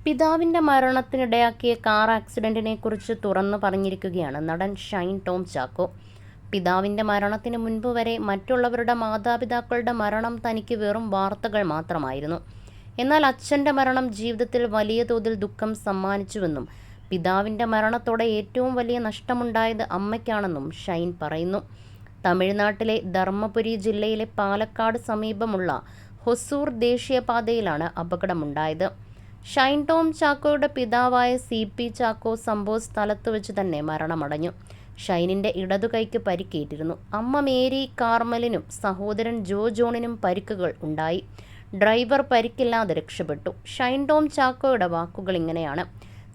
പിതാവിൻ്റെ മരണത്തിനിടയാക്കിയ കാർ ആക്സിഡൻറ്റിനെക്കുറിച്ച് തുറന്നു പറഞ്ഞിരിക്കുകയാണ് നടൻ ഷൈൻ ടോം ചാക്കോ. പിതാവിൻ്റെ മരണത്തിന് മുൻപ് വരെ മറ്റുള്ളവരുടെ മാതാപിതാക്കളുടെ മരണം തനിക്ക് വെറും വാർത്തകൾ മാത്രമായിരുന്നു. എന്നാൽ അച്ഛൻ്റെ മരണം ജീവിതത്തിൽ വലിയ തോതിൽ ദുഃഖം സമ്മാനിച്ചുവെന്നും പിതാവിൻ്റെ മരണത്തോടെ ഏറ്റവും വലിയ നഷ്ടമുണ്ടായത് അമ്മയ്ക്കാണെന്നും ഷൈൻ പറയുന്നു. തമിഴ്നാട്ടിലെ ധർമ്മപുരി ജില്ലയിലെ പാലക്കാട് സമീപമുള്ള ഹൊസൂർ ദേശീയപാതയിലാണ് അപകടമുണ്ടായത്. ഷൈൻ ടോം ചാക്കോയുടെ പിതാവായ CP ചാക്കോ സംഭവ സ്ഥലത്ത് വെച്ച് തന്നെ മരണമടഞ്ഞു. ഷൈനിൻ്റെ ഇടതുകൈക്ക് പരിക്കേറ്റിരുന്നു. അമ്മ മേരി കാർമലിനും സഹോദരൻ ജോണിനും പരിക്കുകൾ ഉണ്ടായി. ഡ്രൈവർ പരിക്കില്ലാതെ രക്ഷപ്പെട്ടു. ഷൈൻ ടോം ചാക്കോയുടെ വാക്കുകൾ ഇങ്ങനെയാണ്: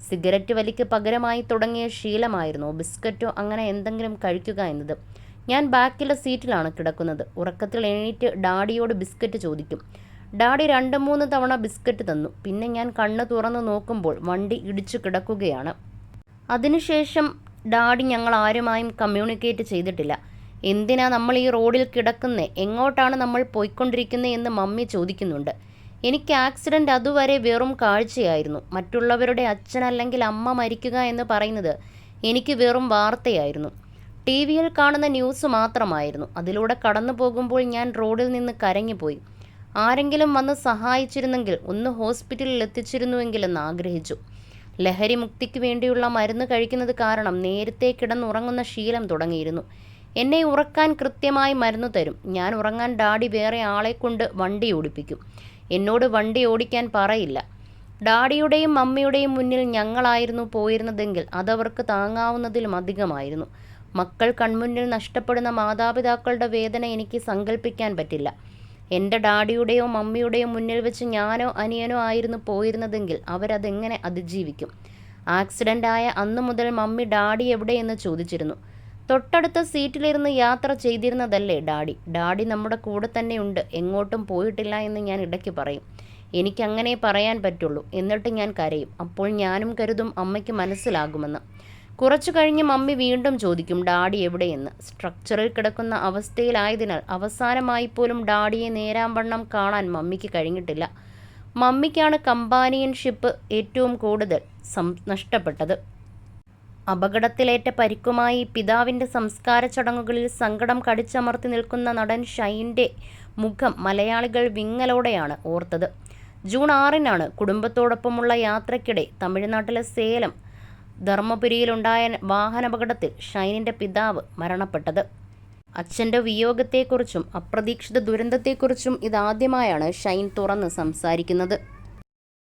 സിഗരറ്റ് വലിക്ക് പകരമായി തുടങ്ങിയ ശീലമായിരുന്നു ബിസ്ക്കറ്റോ അങ്ങനെ എന്തെങ്കിലും കഴിക്കുക എന്നത്. ഞാൻ ബാക്കിലെ സീറ്റിലാണ് കിടക്കുന്നത്. ഉറക്കത്തിൽ എണീറ്റ് ഡാഡിയോട് ബിസ്ക്കറ്റ് ചോദിക്കും. ഡാഡി 2-3 തവണ ബിസ്ക്കറ്റ് തന്നു. പിന്നെ ഞാൻ കണ്ണ് തുറന്ന് നോക്കുമ്പോൾ വണ്ടി ഇടിച്ചു കിടക്കുകയാണ്. അതിനുശേഷം ഡാഡി ഞങ്ങൾ ആരുമായും കമ്മ്യൂണിക്കേറ്റ് ചെയ്തിട്ടില്ല. എന്തിനാ നമ്മൾ ഈ റോഡിൽ കിടക്കുന്നേ, എങ്ങോട്ടാണ് നമ്മൾ പോയിക്കൊണ്ടിരിക്കുന്നത് എന്ന് മമ്മി ചോദിക്കുന്നുണ്ട്. എനിക്ക് ആക്സിഡൻ്റ് അതുവരെ വെറും കാഴ്ചയായിരുന്നു. മറ്റുള്ളവരുടെ അച്ഛൻ അല്ലെങ്കിൽ അമ്മ മരിക്കുക എന്ന് പറയുന്നത് എനിക്ക് വെറും വാർത്തയായിരുന്നു. TV-യിൽ കാണുന്ന ന്യൂസ് മാത്രമായിരുന്നു. അതിലൂടെ കടന്നു പോകുമ്പോൾ ഞാൻ റോഡിൽ നിന്ന് കരഞ്ഞുപോയി. ആരെങ്കിലും വന്ന് സഹായിച്ചിരുന്നെങ്കിൽ, ഒന്ന് ഹോസ്പിറ്റലിൽ എത്തിച്ചിരുന്നുവെങ്കിലെന്ന് ആഗ്രഹിച്ചു. ലഹരി മുക്തിക്ക് വേണ്ടിയുള്ള മരുന്ന് കഴിക്കുന്നത് കാരണം നേരത്തെ കിടന്നുറങ്ങുന്ന ശീലം തുടങ്ങിയിരുന്നു. എന്നെ ഉറക്കാൻ കൃത്യമായി മരുന്ന് തരും. ഞാൻ ഉറങ്ങാൻ ഡാഡി വേറെ ആളെ കൊണ്ട് വണ്ടി ഓടിപ്പിക്കും. എന്നോട് വണ്ടി ഓടിക്കാൻ പറയില്ല. ഡാഡിയുടെയും മമ്മിയുടെയും മുന്നിൽ ഞങ്ങളായിരുന്നു പോയിരുന്നതെങ്കിൽ അതവർക്ക് താങ്ങാവുന്നതിലും അധികമായിരുന്നു. മക്കൾ കൺമുന്നിൽ നഷ്ടപ്പെടുന്ന മാതാപിതാക്കളുടെ വേദന എനിക്ക് സങ്കല്പിക്കാൻ പറ്റില്ല. എൻ്റെ ഡാഡിയുടെയോ മമ്മിയുടെയോ മുന്നിൽ വെച്ച് ഞാനോ അനിയനോ ആയിരുന്നു പോയിരുന്നതെങ്കിൽ അവരതെങ്ങനെ അതിജീവിക്കും? ആക്സിഡൻ്റ് ആയ അന്നു മുതൽ മമ്മി ഡാഡി എവിടെയെന്ന് ചോദിച്ചിരുന്നു. തൊട്ടടുത്ത സീറ്റിലിരുന്ന് യാത്ര ചെയ്തിരുന്നതല്ലേ ഡാഡി. ഡാഡി നമ്മുടെ കൂടെ തന്നെയുണ്ട്, എങ്ങോട്ടും പോയിട്ടില്ല എന്ന് ഞാൻ ഇടയ്ക്ക് പറയും. എനിക്കങ്ങനെ പറയാൻ പറ്റുള്ളൂ. എന്നിട്ട് ഞാൻ കരയും. അപ്പോൾ ഞാനും കരുതും അമ്മയ്ക്ക് മനസ്സിലാകുമെന്ന്. കുറച്ചു കഴിഞ്ഞ് മമ്മി വീണ്ടും ചോദിക്കും ഡാഡി എവിടെയെന്ന്. സ്ട്രക്ചറിൽ കിടക്കുന്ന അവസ്ഥയിലായതിനാൽ അവസാനമായി പോലും ഡാഡിയെ നേരാംവണ്ണം കാണാൻ മമ്മിക്ക് കഴിഞ്ഞിട്ടില്ല. മമ്മിക്കാണ് കമ്പാനിയൻഷിപ്പ് ഏറ്റവും കൂടുതൽ നഷ്ടപ്പെട്ടത്. അപകടത്തിലേറ്റ പരിക്കുമായി പിതാവിൻ്റെ സംസ്കാര ചടങ്ങുകളിൽ സങ്കടം കടിച്ചമർത്തി നിൽക്കുന്ന നടൻ ഷൈൻ്റെ മുഖം മലയാളികൾ വിങ്ങലോടെയാണ് ഓർത്തത്. ജൂൺ 6-നാണ് കുടുംബത്തോടൊപ്പമുള്ള യാത്രയ്ക്കിടെ തമിഴ്നാട്ടിലെ സേലം ധർമ്മപുരിയിലുണ്ടായ വാഹനാപകടത്തിൽ ഷൈനിൻ്റെ പിതാവ് മരണപ്പെട്ടത്. അച്ഛൻ്റെ വിയോഗത്തെക്കുറിച്ചും അപ്രതീക്ഷിത ദുരന്തത്തെക്കുറിച്ചും ഇതാദ്യമായാണ് ഷൈൻ തുറന്ന് സംസാരിക്കുന്നത്.